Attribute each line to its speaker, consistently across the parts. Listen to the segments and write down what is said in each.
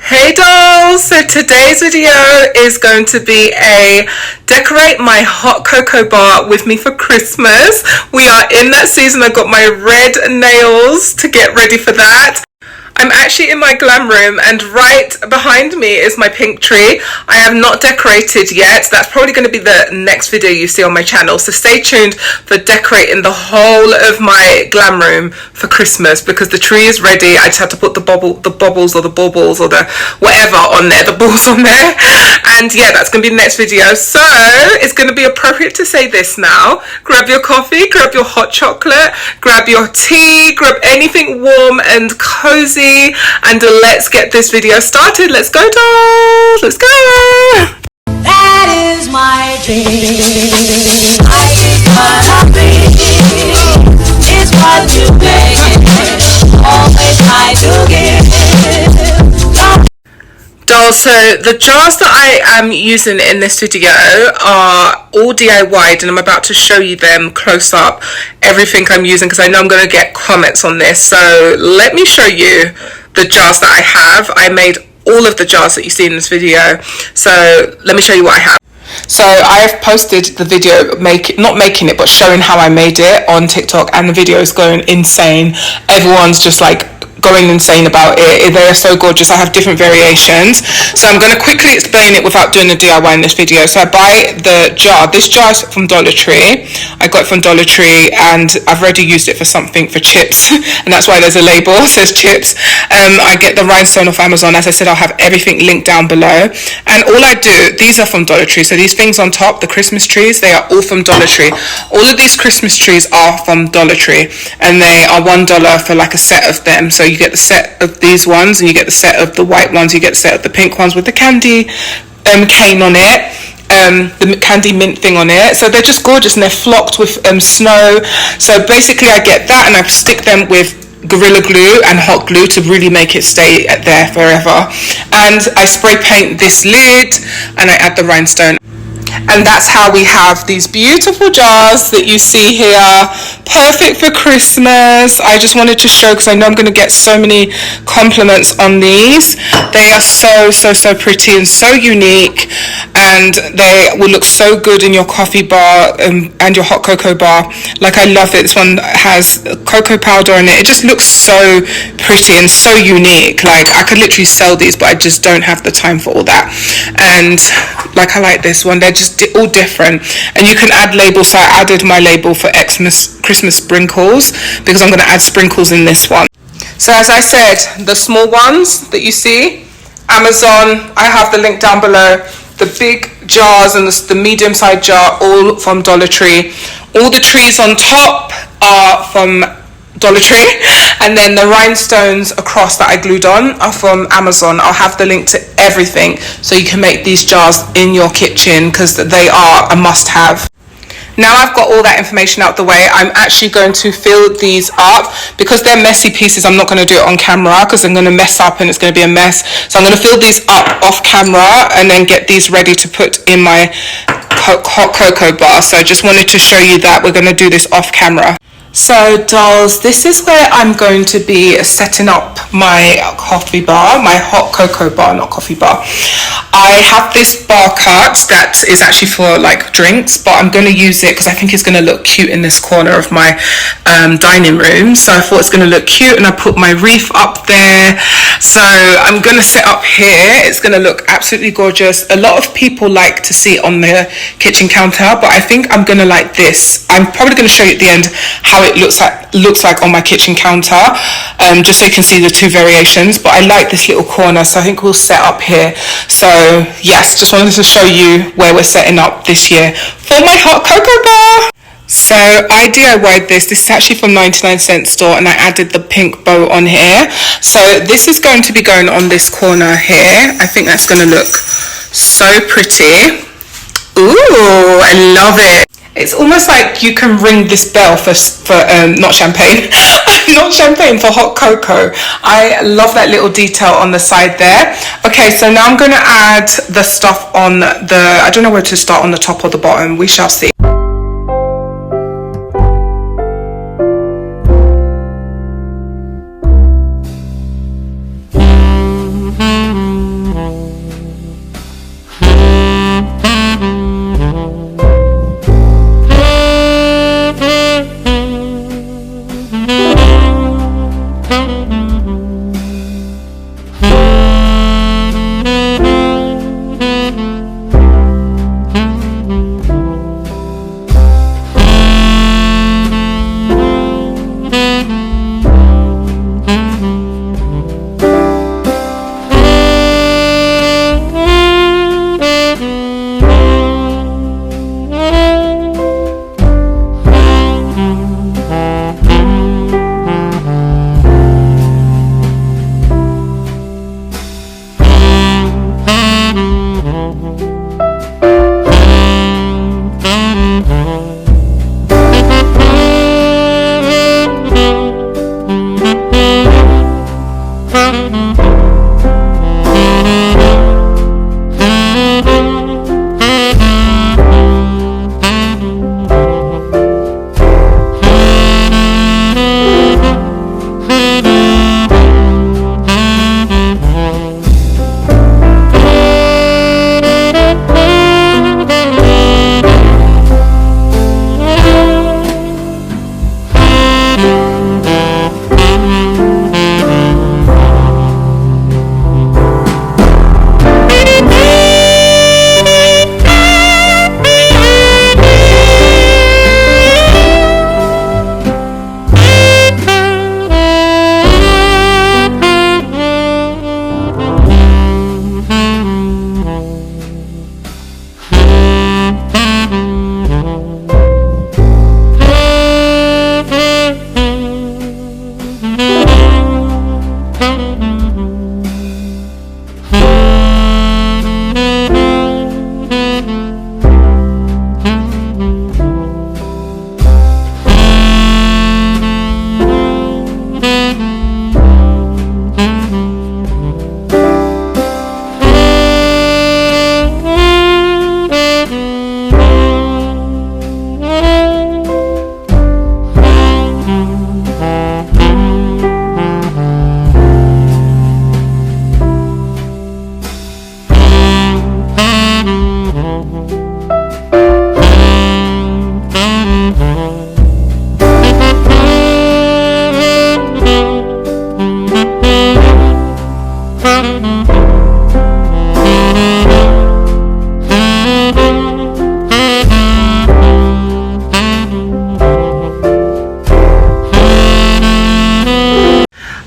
Speaker 1: Hey dolls! So today's video is going to be a decorate my hot cocoa bar with me for Christmas. We are in that season. I got my red nails to get ready for that. I'm actually in my glam room and right behind me is my pink tree. I have not decorated yet. That's probably going to be the next video you see on my channel. So stay tuned for decorating the whole of my glam room for Christmas because the tree is ready. I just have to put the baubles or the baubles or the whatever on there, the balls on there. And yeah, that's going to be the next video. So it's going to be appropriate to say this now. Grab your coffee, grab your hot chocolate, grab your tea, grab anything warm and cozy. And let's get this video started. Let's go dolls, let's go.
Speaker 2: That is my dream. I is what I bring. It's what you make. Always try to give.
Speaker 1: Dolls, so the jars that I am using in this video are all DIY'd and I'm about to show you them close up, everything I'm using, because I know I'm going to get comments on this. So let me show you the jars that I have. I made all of the jars that you see in this video, so let me show you what I have. So I have posted the video, not making it, but showing how I made it on TikTok, and the video is going insane. Everyone's just like going insane about it. They are so gorgeous. I have different variations, so I'm going to quickly explain it without doing the DIY in this video. So I buy the jar. This jar is from Dollar Tree. I got it from Dollar Tree and I've already used it for something, for chips, and that's why there's a label, it says chips. I get the rhinestone off Amazon. As I said, I'll have everything linked down below. And all I do, these are from Dollar Tree. So these things on top, the Christmas trees, they are all from Dollar Tree. All of these Christmas trees are from Dollar Tree and they are $1 for like a set of them. So you get the set of these ones and you get the set of the white ones, you get the set of the pink ones with the candy cane on it, the candy mint thing on it. So they're just gorgeous and they're flocked with snow. So basically I get that and I stick them with Gorilla Glue and hot glue to really make it stay there forever. And I spray paint this lid and I add the rhinestone. And that's how we have these beautiful jars that you see here, perfect for Christmas. I just wanted to show because I know I'm going to get so many compliments on these. They are so pretty and so unique, and they will look so good in your coffee bar and your hot cocoa bar. Like, I love it. This one has cocoa powder in it. It just looks so pretty and so unique. Like, I could literally sell these, but I just don't have the time for all that. And like, I like this one. They're just all different, and you can add labels. So I added my label for Christmas sprinkles because I'm going to add sprinkles in this one. So as I said, the small ones that you see, Amazon, I have the link down below. The big jars and the medium-sized jar, all from Dollar Tree. All the trees on top are from Dollar Tree, and then the rhinestones across that I glued on are from Amazon. I'll have the link to everything so you can make these jars in your kitchen because they are a must-have. Now I've got all that information out the way, I'm actually going to fill these up. Because they're messy pieces, I'm not going to do it on camera because I'm going to mess up and it's going to be a mess. So I'm going to fill these up off camera and then get these ready to put in my hot cocoa bar. So I just wanted to show you that we're going to do this off camera. So dolls, this is where I'm going to be setting up my coffee bar, my hot cocoa bar, not coffee bar. I have this bar cut that is actually for like drinks, but I'm going to use it because I think it's going to look cute in this corner of my dining room. So I thought it's going to look cute, and I put my wreath up there. So I'm going to set up here. It's going to look absolutely gorgeous. A lot of people like to see it on the kitchen counter, but I think I'm going to like this. I'm probably going to show you at the end how it looks like on my kitchen counter, just so you can see the two variations. But I like this little corner, so I think we'll set up here. So yes, just wanted to show you where we're setting up this year for my hot cocoa bar. So I DIY'd this. This is actually from 99-cent store, and I added the pink bow on here. So this is going to be going on this corner here. I think that's going to look so pretty. Ooh, I love it. It's almost like you can ring this bell for not champagne, not champagne, for hot cocoa. I love that little detail on the side there. Okay, so now I'm going to add the stuff on the, I don't know where to start, on the top or the bottom. We shall see.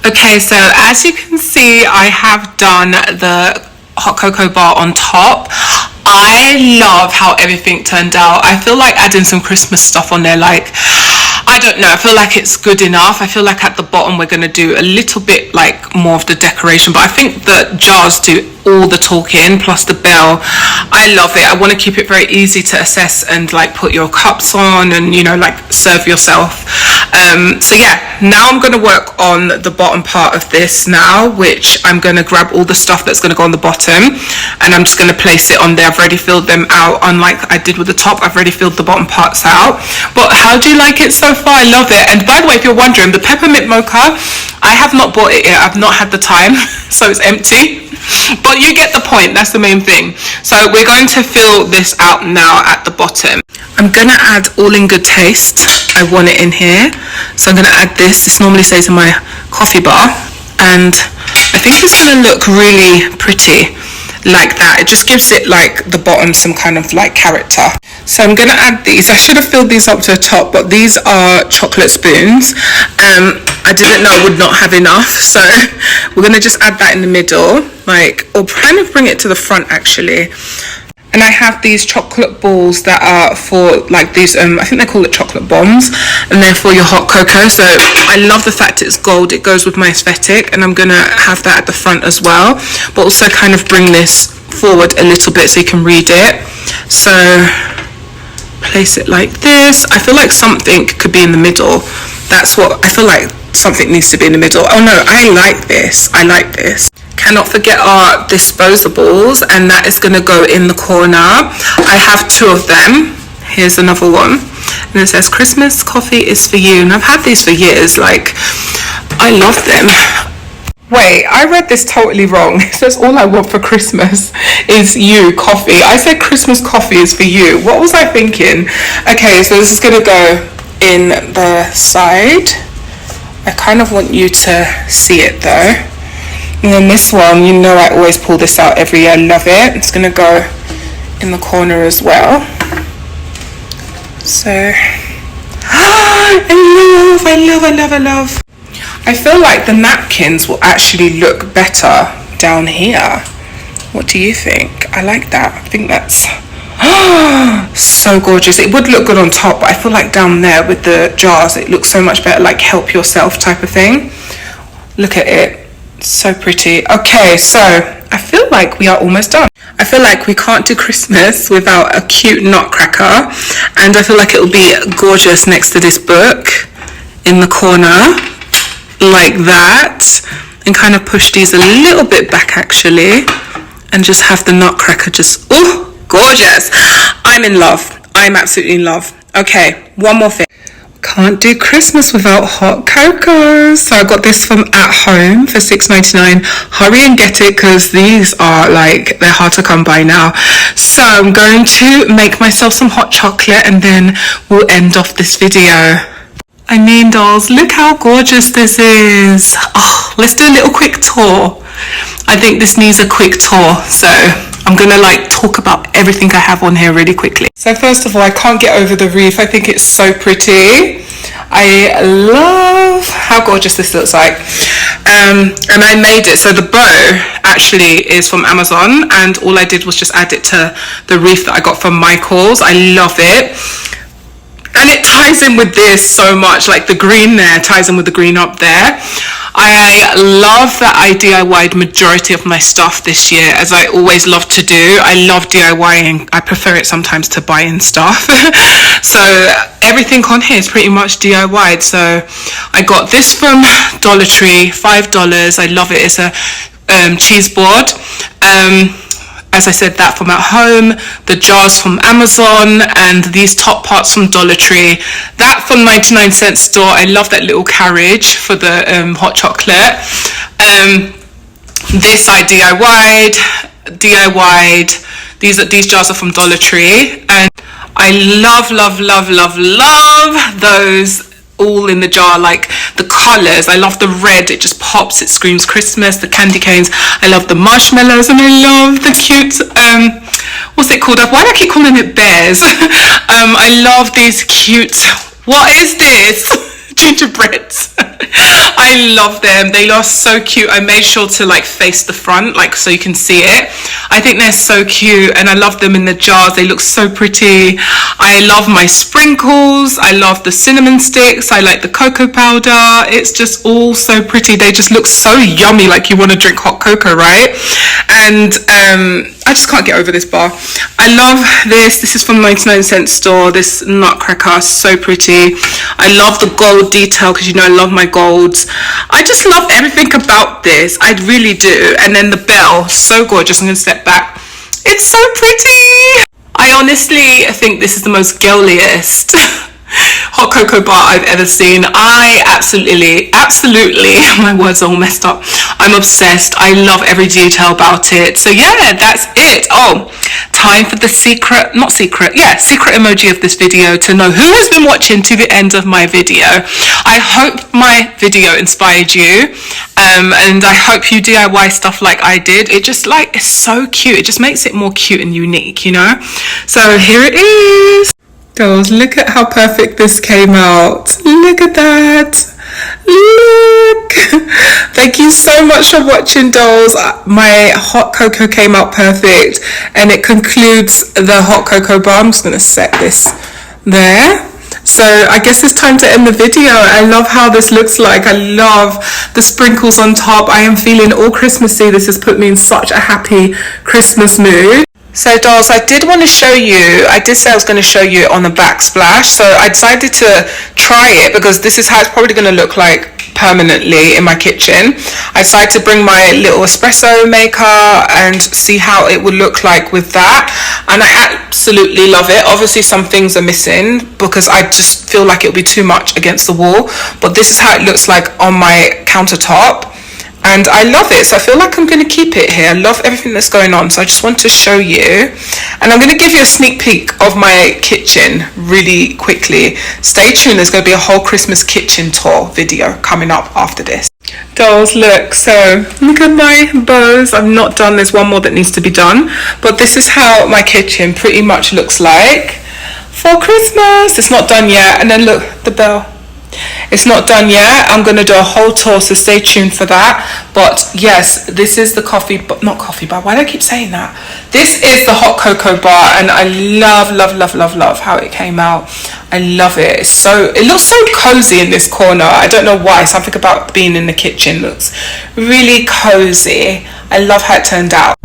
Speaker 1: Okay, so as you can see, I have done the hot cocoa bar on top. I love how everything turned out. I feel like adding some Christmas stuff on there, like, I don't know, I feel like it's good enough. I feel like at the bottom we're going to do a little bit like more of the decoration, but I think the jars do all the talking, plus the bell. I love it. I want to keep it very easy to assess and like put your cups on and, you know, like serve yourself. So yeah, now I'm going to work on the bottom part of this now, which I'm going to grab all the stuff that's going to go on the bottom and I'm just going to place it on there. I've already filled them out, unlike I did with the top. I've already filled the bottom parts out. But how do you like it so far? I love it. And by the way, if you're wondering, the peppermint mocha, I have not bought it yet. I've not had the time, so it's empty. But you get the point, that's the main thing. So we're going to fill this out now at the bottom. I'm going to add All in Good Taste. I want it in here. So I'm going to add this. This normally stays in my coffee bar. And I think it's going to look really pretty like that. It just gives it like the bottom some kind of like character. So I'm going to add these. I should have filled these up to the top, but these are chocolate spoons. I didn't know I would not have enough, so we're going to just add that in the middle, like, or kind of bring it to the front actually. And I have these chocolate balls that are for like these, I think they call it chocolate bombs, and they're for your hot cocoa. So I love the fact it's gold, it goes with my aesthetic, and I'm going to have that at the front as well, but also kind of bring this forward a little bit so you can read it. So place it like this. I feel like something could be in the middle. That's what I feel like, something needs to be in the middle. Oh no, I like this. I like this. Cannot forget our disposables, and that is going to go in the corner. I have two of them. Here's another one, and it says Christmas coffee is for you, and I've had these for years. Like, I love them. Wait, I read this totally wrong. It says all I want for Christmas is you, coffee. I said Christmas coffee is for you. What was I thinking? Okay, so this is going to go in the side. I kind of want you to see it though. And then this one, you know I always pull this out every year. I love it. It's going to go in the corner as well. So, I love. I feel like the napkins will actually look better down here. What do you think? I like that. I think that's so gorgeous. It would look good on top, but I feel like down there with the jars, it looks so much better, like help yourself type of thing. Look at it. So pretty. Okay, so I feel like we are almost done. I feel like we can't do Christmas without a cute nutcracker, and I feel like it will be gorgeous next to this book in the corner like that, and kind of push these a little bit back actually, and just have the nutcracker just, oh, gorgeous. I'm in love. I'm absolutely in love. Okay, one more thing. Can't do Christmas without hot cocoa. So I got this from At Home for $6.99. Hurry and get it, because these are like, they're hard to come by now. So I'm going to make myself some hot chocolate, and then we'll end off this video. I mean, dolls, look how gorgeous this is. Oh, let's do a little quick tour. I think this needs a quick tour, so I'm gonna like talk about everything I have on here really quickly. So first of all, I can't get over the wreath. I think it's so pretty. I love how gorgeous this looks like. And I made it, so the bow actually is from Amazon, and all I did was just add it to the wreath that I got from Michael's. I love it. And it ties in with this so much, like the green there ties in with the green up there. I love that I DIY'd majority of my stuff this year, as I always love to do. I love DIYing. I prefer it sometimes to buying stuff. So everything on here is pretty much DIY'd. So I got this from Dollar Tree, $5. I love it. It's a cheese board. As I said, that from At Home, the jars from Amazon, and these top parts from Dollar Tree. That from 99-cent store. I love that little carriage for the hot chocolate. This I DIY'd. These jars are from Dollar Tree, and I love those all in the jar, like the colors. I love the red, it just pops, it screams Christmas. The candy canes, I love the marshmallows, and I love the cute what's it called? Why do I keep calling it bears? I love these cute, what is this? Gingerbreads. I love them. They are so cute. I made sure to like face the front, like so you can see it. I think they're so cute, and I love them in the jars. They look so pretty. I love my sprinkles. I love the cinnamon sticks. I like the cocoa powder. It's just all so pretty. They just look so yummy, like you want to drink hot cocoa, right? And I just can't get over this bar. I love this. This is from 99-cent store. This nutcracker, so pretty. I love the gold detail because you know I love my golds. I just love everything about this. I really do. And then the bell, so gorgeous. I'm going to step back. It's so pretty. I honestly think this is the most girliest hot cocoa bar I've ever seen. I absolutely, my words are all messed up. I'm obsessed. I love every detail about it. So yeah, that's it. Oh, time for the secret emoji of this video to know who has been watching to the end of my video. I hope my video inspired you, and I hope you DIY stuff like I did. It just like, it's so cute. It just makes it more cute and unique, you know? So here it is. Girls, look at how perfect this came out. Look at that. Look. Thank you so much for watching, dolls. My hot cocoa came out perfect, and it concludes the hot cocoa bar. I'm just going to set this there. So I guess it's time to end the video. I love how this looks like. I love the sprinkles on top. I am feeling all Christmassy. This has put me in such a happy Christmas mood. So dolls, I did want to show you, I did say I was going to show you on the backsplash, so I decided to try it because this is how it's probably going to look like permanently in my kitchen. I decided to bring my little espresso maker and see how it would look like with that, and I absolutely love it. Obviously some things are missing because I just feel like it would be too much against the wall, but this is how it looks like on my countertop. And I love it, so I feel like I'm going to keep it here. I love everything that's going on, so I just want to show you. And I'm going to give you a sneak peek of my kitchen really quickly. Stay tuned, there's going to be a whole Christmas kitchen tour video coming up after this. Dolls, look, so look at my bows. I'm not done, there's one more that needs to be done. But this is how my kitchen pretty much looks like for Christmas. It's not done yet. And then look, the bell. It's not done yet. I'm going to do a whole tour, so stay tuned for that. But yes, this is the not coffee bar. Why do I keep saying that? This is the hot cocoa bar, and I love how it came out. I love it. It looks so cozy in this corner. I don't know why. Something about being in the kitchen looks really cozy. I love how it turned out.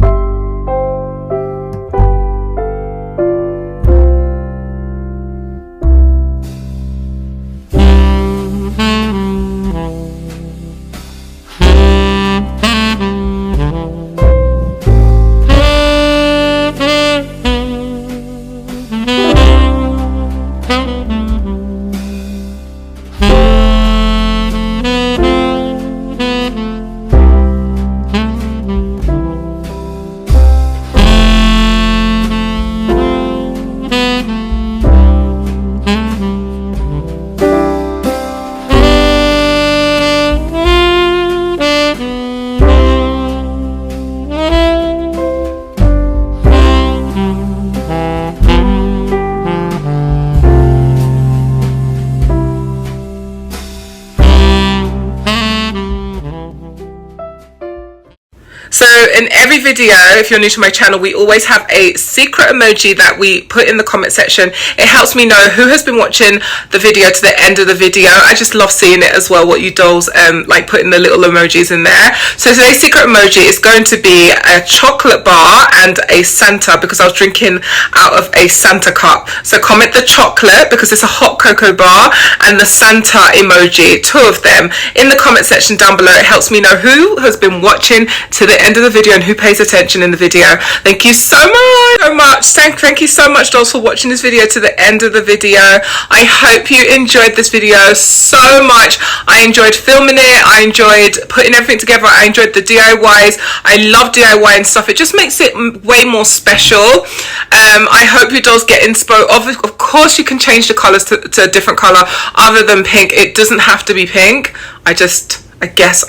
Speaker 1: So in every video, if you're new to my channel, we always have a secret emoji that we put in the comment section. It helps me know who has been watching the video to the end of the video. I just love seeing it as well, what you dolls like putting the little emojis in there. So today's secret emoji is going to be a chocolate bar and a Santa, because I was drinking out of a Santa cup. So comment the chocolate because it's a hot cocoa bar, and the Santa emoji, two of them, in the comment section down below. It helps me know who has been watching to the end of the video and who pays attention in the video. Thank you so much. Thank you so much, dolls, for watching this video to the end of the video. I hope you enjoyed this video so much. I enjoyed filming it. I enjoyed putting everything together. I enjoyed the DIYs. I love DIY and stuff. It just makes it way more special. I hope your dolls get inspo. Of course, you can change the colors to a different color other than pink. It doesn't have to be pink. I guess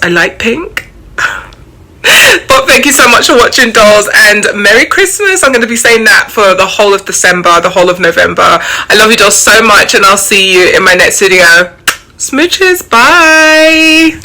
Speaker 1: I like pink. But thank you so much for watching, dolls, and Merry Christmas. I'm going to be saying that for the whole of December, the whole of November. I love you, dolls, so much, and I'll see you in my next video. Smooches, bye.